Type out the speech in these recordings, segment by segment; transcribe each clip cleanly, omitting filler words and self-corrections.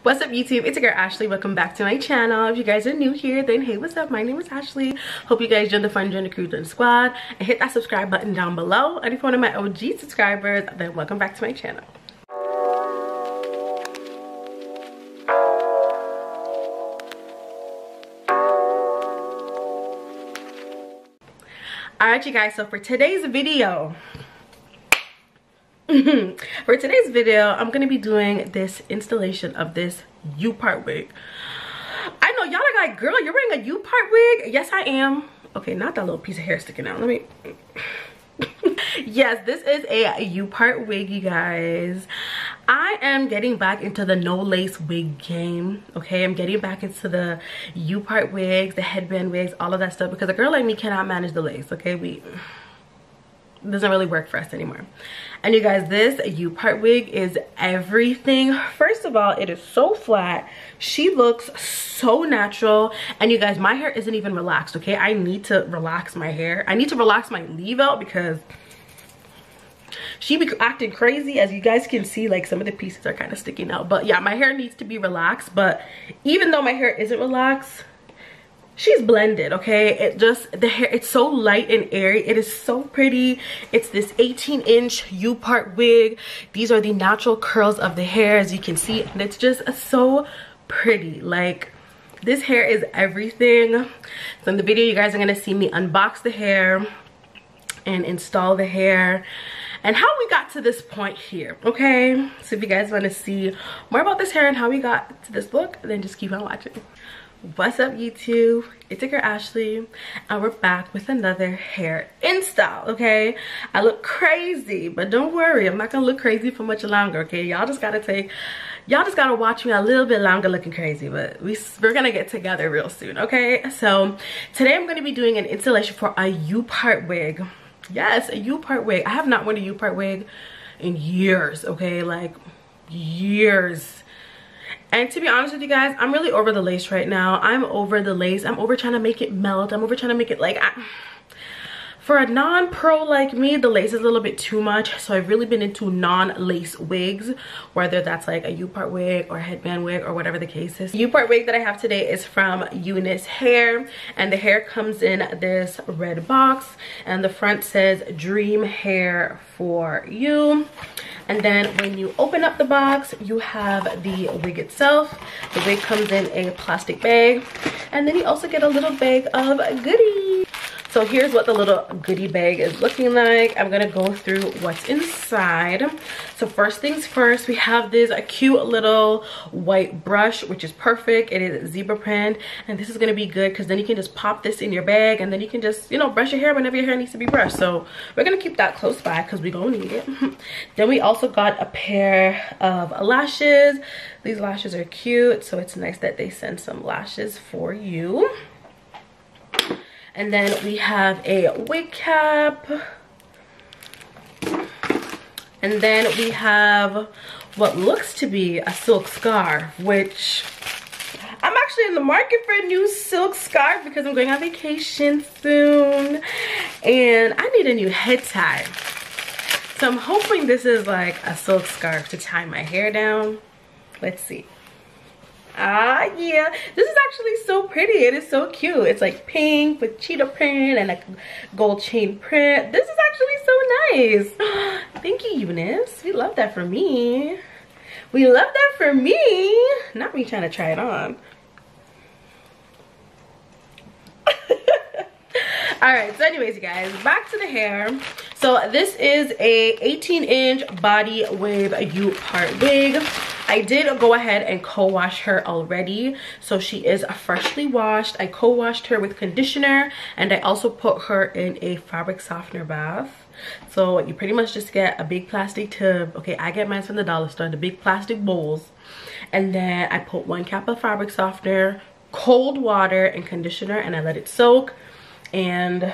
What's up YouTube? It's your girl Ashley. Welcome back to my channel. If you guys are new here, then hey, what's up? My name is Ashley. Hope you guys join the fun, join the crew, join the squad, and hit that subscribe button down below. And if you're one of my OG subscribers, then welcome back to my channel. Alright you guys, so for today's video, I'm going to be doing this installation of this U-part wig. I know y'all are like, girl, you're wearing a U-part wig? Yes, I am. Okay, not that little piece of hair sticking out. Let me... Yes, this is a U-part wig, you guys. I am getting back into the no lace wig game. Okay, I'm getting back into the U-part wigs, the headband wigs, all of that stuff, because a girl like me cannot manage the lace. Okay, it doesn't really work for us anymore. And you guys, this U-part wig is everything. First of all, it is so flat. She looks so natural. And you guys, my hair isn't even relaxed. Okay, I need to relax my hair. I need to relax my leave out because she be acting crazy. As you guys can see, like some of the pieces are kind of sticking out. But yeah, my hair needs to be relaxed. But even though my hair isn't relaxed, she's blended. Okay, it just, the hair, it's so light and airy. It is so pretty. It's this 18-inch U-part wig. These are the natural curls of the hair, as you can see, and it's just so pretty. Like, this hair is everything. So in the video, you guys are gonna see me unbox the hair and install the hair and how we got to this point here. Okay, so if you guys want to see more about this hair and how we got to this look, then just keep on watching. What's up YouTube? It's your girl Ashley, and we're back with another hair install. Okay, I look crazy, but don't worry, I'm not gonna look crazy for much longer. Okay, y'all just gotta watch me a little bit longer looking crazy, but we're gonna get together real soon. Okay, so today I'm gonna be doing an installation for a U-part wig. Yes, a U-part wig. I have not worn a U-part wig in years. Okay, like years. And to be honest with you guys, I'm really over the lace right now. I'm over the lace. I'm over trying to make it melt. I'm over trying to make it like... For a non-pro like me, the lace is a little bit too much. So I've really been into non-lace wigs, whether that's like a U-part wig or a headband wig or whatever the case is. The U-part wig that I have today is from Unice Hair, and the hair comes in this red box, and the front says Dream Hair for You. And then when you open up the box, you have the wig itself. The wig comes in a plastic bag, and then you also get a little bag of goodies. So here's what the little goodie bag is looking like. I'm gonna go through what's inside. So first things first, we have this cute little white brush, which is perfect. It is zebra print, and this is gonna be good because then you can just pop this in your bag, and then you can just, you know, brush your hair whenever your hair needs to be brushed. So we're gonna keep that close by because we're gonna need it. Then we also got a pair of lashes. These lashes are cute, so it's nice that they send some lashes for you. And then we have a wig cap. And then we have what looks to be a silk scarf, which I'm actually in the market for a new silk scarf because I'm going on vacation soon. And I need a new head tie. So I'm hoping this is like a silk scarf to tie my hair down. Let's see. Ah, yeah, this is actually so pretty. It is so cute. It's like pink with cheetah print and a gold chain print. This is actually so nice. Thank you, Unice. We love that for me. We love that for me. Not me trying to try it on. All right, so anyways, you guys, back to the hair. So this is a 18-inch body wave U-part wig. I did go ahead and co-wash her already, so she is freshly washed. I co-washed her with conditioner, and I also put her in a fabric softener bath. So you pretty much just get a big plastic tub. Okay, I get mine from the dollar store, the big plastic bowls, and then I put 1 cap of fabric softener, cold water, and conditioner, and I let it soak. And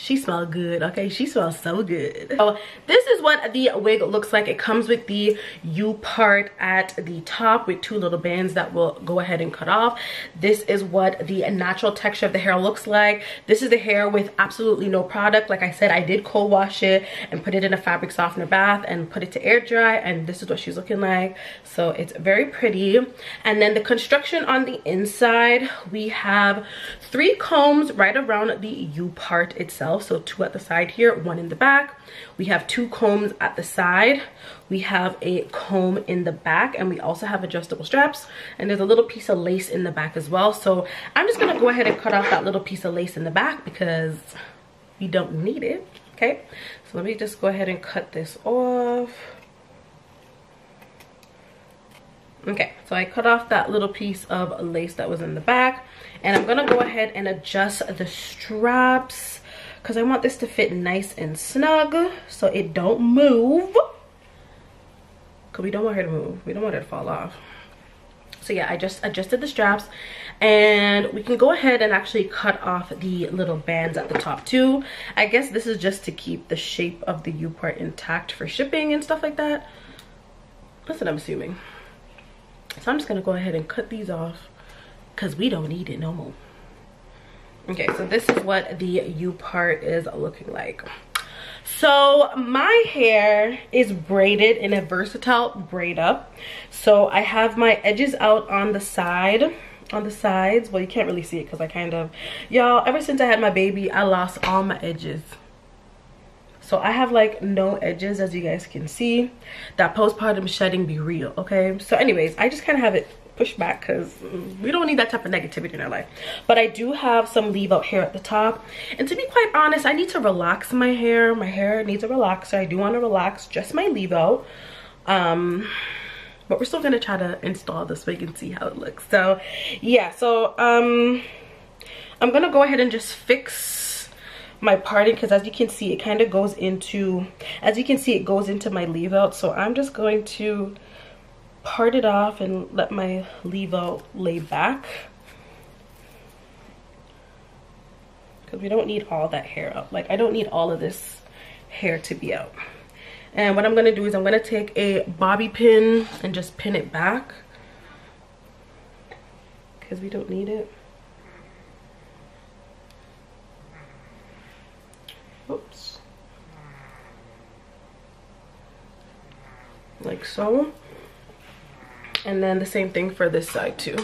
She smells good, okay? She smells so good. So this is what the wig looks like. It comes with the U part at the top with 2 little bands that will go ahead and cut off. This is what the natural texture of the hair looks like. This is the hair with absolutely no product. Like I said, I did cold wash it and put it in a fabric softener bath and put it to air dry, and this is what she's looking like. So it's very pretty. And then the construction on the inside, we have 3 combs right around the U part itself. So 2 at the side here, 1 in the back. We have 2 combs at the side. We have a comb in the back, and we also have adjustable straps, and there's a little piece of lace in the back as well. So I'm just gonna go ahead and cut off that little piece of lace in the back because we don't need it. Okay, so let me just go ahead and cut this off. Okay, so I cut off that little piece of lace that was in the back, and I'm gonna go ahead and adjust the straps because I want this to fit nice and snug so it don't move, because we don't want her to move. We don't want her to fall off. So yeah, I just adjusted the straps, and we can go ahead and actually cut off the little bands at the top too. I guess this is just to keep the shape of the U part intact for shipping and stuff like that. That's what I'm assuming. So I'm just gonna go ahead and cut these off because we don't need it no more. Okay, so this is what the U part is looking like. So my hair is braided in a versatile braid up. So I have my edges out on the sides. Well, you can't really see it because I kind of, y'all, ever since I had my baby, I lost all my edges. So I have like no edges, as you guys can see. That postpartum shedding be real, okay? So anyways, I just kind of have it pushed back because we don't need that type of negativity in our life. But I do have some leave out hair at the top, and to be quite honest, I need to relax my hair. My hair needs a relaxer. I do want to relax just my leave out, but we're still gonna try to install this wig and see how it looks. So yeah, so I'm gonna go ahead and just fix my parting, because as you can see, it kind of goes into, as you can see, it goes into my leave out. So I'm just going to part it off and let my leave out lay back, because we don't need all that hair out. Like, I don't need all of this hair to be out. And what I'm going to do is I'm going to take a bobby pin and just pin it back, because we don't need it. Oops. Like so. And then the same thing for this side too.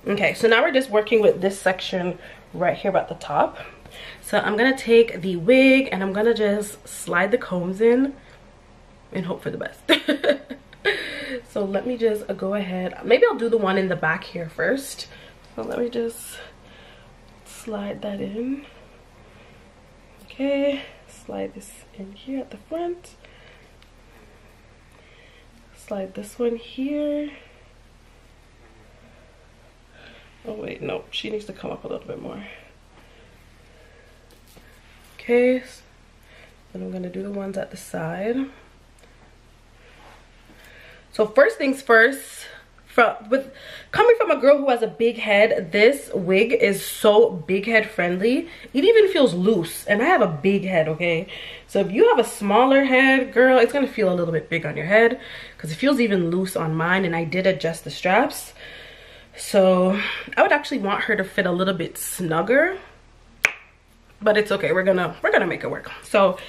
Okay, so now we're just working with this section right here at the top. So I'm gonna take the wig and I'm gonna just slide the combs in and hope for the best. So let me just go ahead. Maybe I'll do the one in the back here first. So let me just slide that in. Okay, slide this in here at the front. Slide this one here. Oh wait, no, she needs to come up a little bit more. Okay, then I'm gonna do the ones at the side. So first things first, coming from a girl who has a big head, this wig is so big head friendly. It even feels loose, and I have a big head, okay? So if you have a smaller head, girl, it's gonna feel a little bit big on your head, because it feels even loose on mine, and I did adjust the straps. So I would actually want her to fit a little bit snugger, but it's okay. We're gonna make it work. So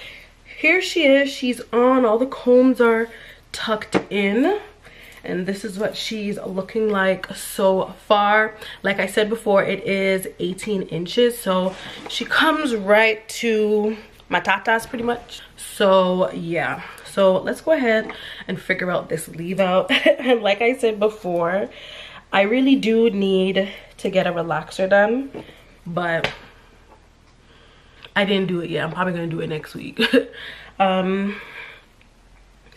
here she is. She's on. All the combs are tucked in, and this is what she's looking like so far. Like I said before, it is 18 inches, so she comes right to my tatas pretty much. So yeah, so let's go ahead and figure out this leave out. And like I said before, I really do need to get a relaxer done, but I didn't do it yet. I'm probably gonna do it next week.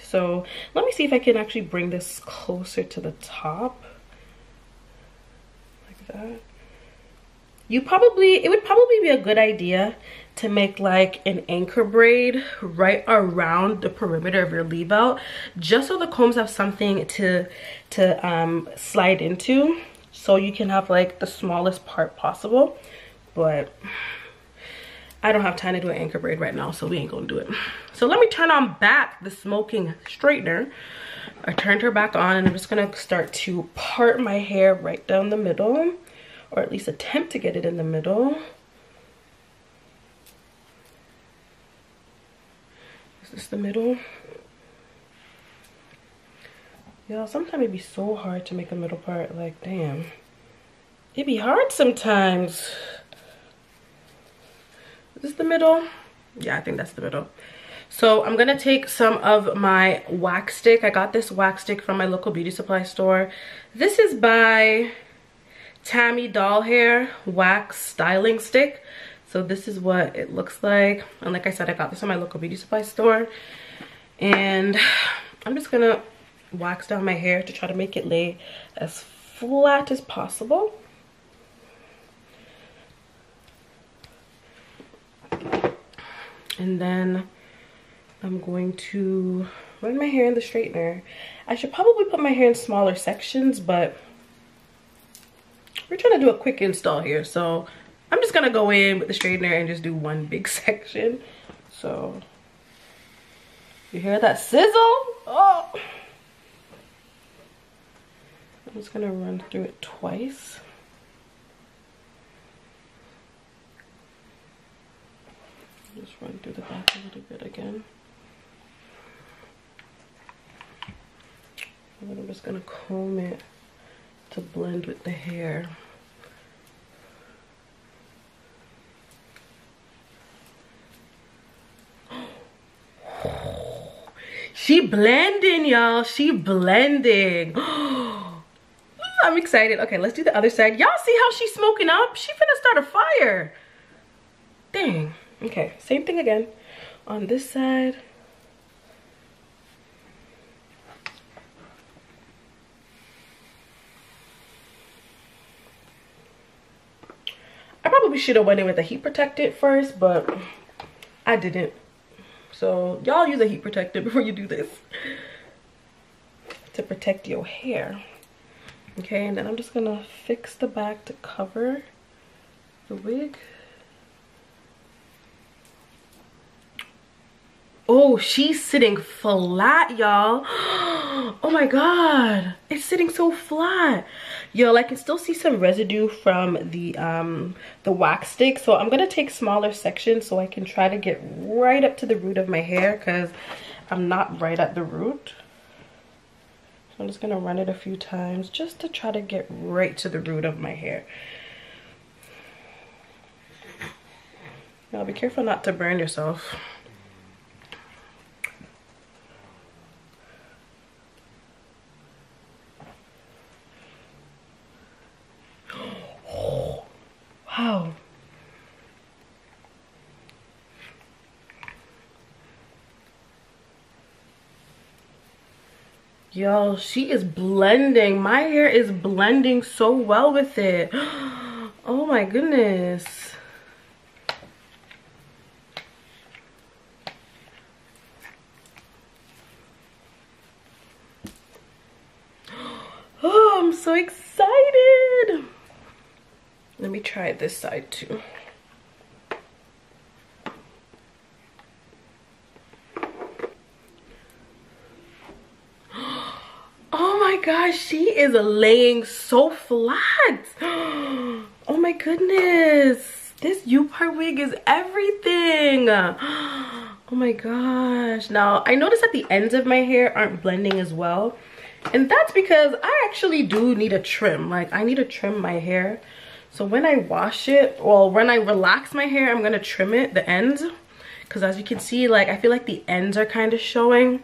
So let me see if I can actually bring this closer to the top, like that. It would probably be a good idea to make like an anchor braid right around the perimeter of your leave out, just so the combs have something to slide into, so you can have like the smallest part possible. But I don't have time to do an anchor braid right now, so we ain't gonna do it. So let me turn on back the smoking straightener. I turned her back on, and I'm just gonna start to part my hair right down the middle, or at least attempt to get it in the middle. Is this the middle? Y'all, sometimes it'd be so hard to make a middle part. Like, damn. It'd be hard sometimes. Is this the middle? Yeah, I think that's the middle. So I'm gonna take some of my wax stick. I got this wax stick from my local beauty supply store. This is by Tammy Doll Hair Wax Styling Stick. So this is what it looks like. And like I said, I got this from my local beauty supply store. And I'm just gonna wax down my hair to try to make it lay as flat as possible. And then I'm going to run my hair in the straightener. I should probably put my hair in smaller sections, but we're trying to do a quick install here, so I'm just gonna go in with the straightener and just do one big section. So you hear that sizzle? Oh, I'm just gonna run through it twice. Just run through the back a little bit again. And then I'm just gonna comb it to blend with the hair. She blending, y'all. She blending. I'm excited. Okay, let's do the other side. Y'all see how she's smoking up? She finna start a fire. Dang. Okay, same thing again on this side. I probably should have went in with a heat protectant first, but I didn't. So y'all use a heat protectant before you do this to protect your hair. Okay, and then I'm just gonna fix the back to cover the wig. Oh, she's sitting flat, y'all. Oh my god, it's sitting so flat. Yo, I can still see some residue from the wax stick, so I'm gonna take smaller sections so I can try to get right up to the root of my hair, because I'm not right at the root. So I'm just gonna run it a few times just to try to get right to the root of my hair. Now be careful not to burn yourself. Wow. Yo, she is blending. My hair is blending so well with it. Oh my goodness. Oh, I'm so excited. Let me try this side too. Oh my gosh, she is laying so flat. Oh my goodness. This U-part wig is everything. Oh my gosh. Now, I noticed that the ends of my hair aren't blending as well. And that's because I actually do need a trim. Like, I need to trim my hair. So when I wash it, well, when I relax my hair, I'm gonna trim it, the ends. Because as you can see, like, I feel like the ends are kind of showing.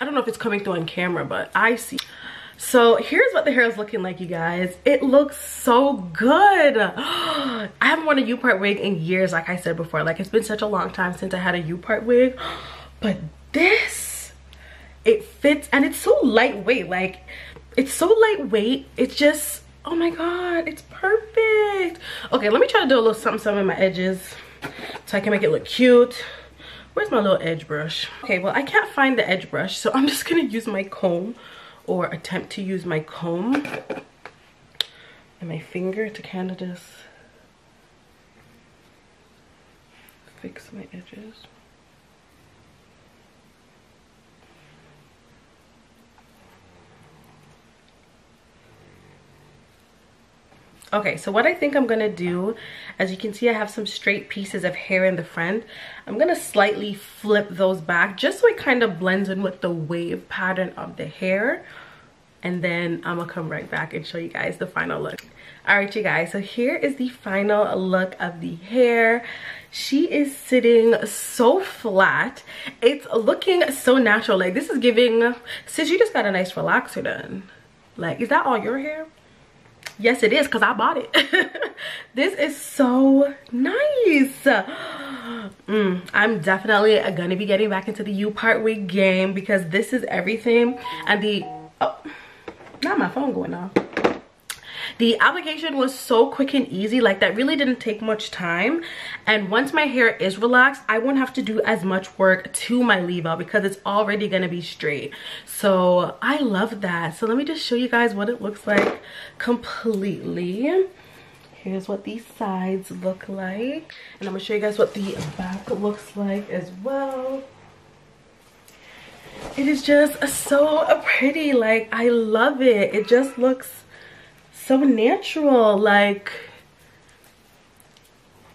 I don't know if it's coming through on camera, but I see. So here's what the hair is looking like, you guys. It looks so good. I haven't worn a U-part wig in years, like I said before. Like, it's been such a long time since I had a U-part wig. But this, it fits, and it's so lightweight. Like, it's so lightweight. It's just, oh my god, it's perfect. Okay, let me try to do a little something in my edges. so I can make it look cute. Where's my little edge brush? Okay, well, I can't find the edge brush, so I'm just gonna use my comb, or attempt to use my comb and my finger to kind of just fix my edges. Okay, so what I think I'm gonna do, as you can see, I have some straight pieces of hair in the front. I'm gonna slightly flip those back just so it kind of blends in with the wave pattern of the hair. And then I'm gonna come right back and show you guys the final look. All right, you guys, so here is the final look of the hair. She is sitting so flat. It's looking so natural. Like, this is giving, sis, you just got a nice relaxer done. Like, is that all your hair? Yes, it is, because I bought it. This is so nice. I'm definitely gonna be getting back into the U-part wig game because this is everything. And the, oh, not my phone going off. The application was so quick and easy. Like, that really didn't take much time. And once my hair is relaxed, I won't have to do as much work to my leave out because it's already gonna be straight. So I love that. So let me just show you guys what it looks like completely. Here's what these sides look like. And I'm gonna show you guys what the back looks like as well. It is just so pretty. Like, I love it. It just looks so natural. Like,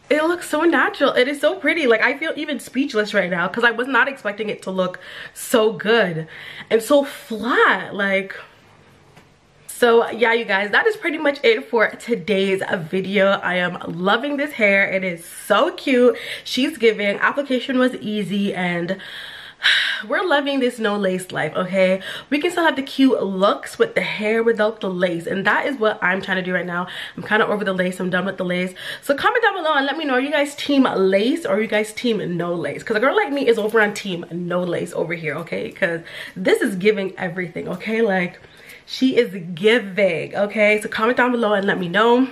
it looks so natural. It is so pretty. Like, I feel even speechless right now because I was not expecting it to look so good and so flat. Like, so yeah, you guys, that is pretty much it for today's video. I am loving this hair. It is so cute. She's giving. Application was easy, and we're loving this no lace life. Okay, we can still have the cute looks with the hair without the lace, and that is what I'm trying to do right now. I'm kind of over the lace. I'm done with the lace. So comment down below and let me know, are you guys team lace or are you guys team no lace? Because a girl like me is over on team no lace over here. Okay, because this is giving everything. Okay, like, she is giving. Okay, so comment down below and let me know.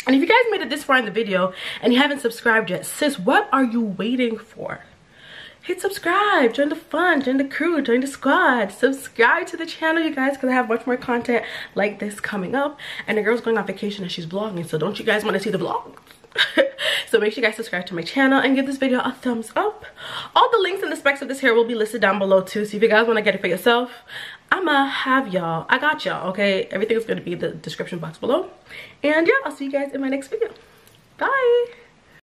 And if you guys made it this far in the video and you haven't subscribed yet, sis, what are you waiting for? Hit subscribe, join the fun, join the crew, join the squad. Subscribe to the channel, you guys, because I have much more content like this coming up. And the girl's going on vacation and she's vlogging, so don't you guys want to see the vlog? So make sure you guys subscribe to my channel and give this video a thumbs up. All the links and the specs of this hair will be listed down below too, so if you guys want to get it for yourself, I'ma have y'all. I got y'all, okay? Everything is going to be in the description box below. And yeah, I'll see you guys in my next video. Bye!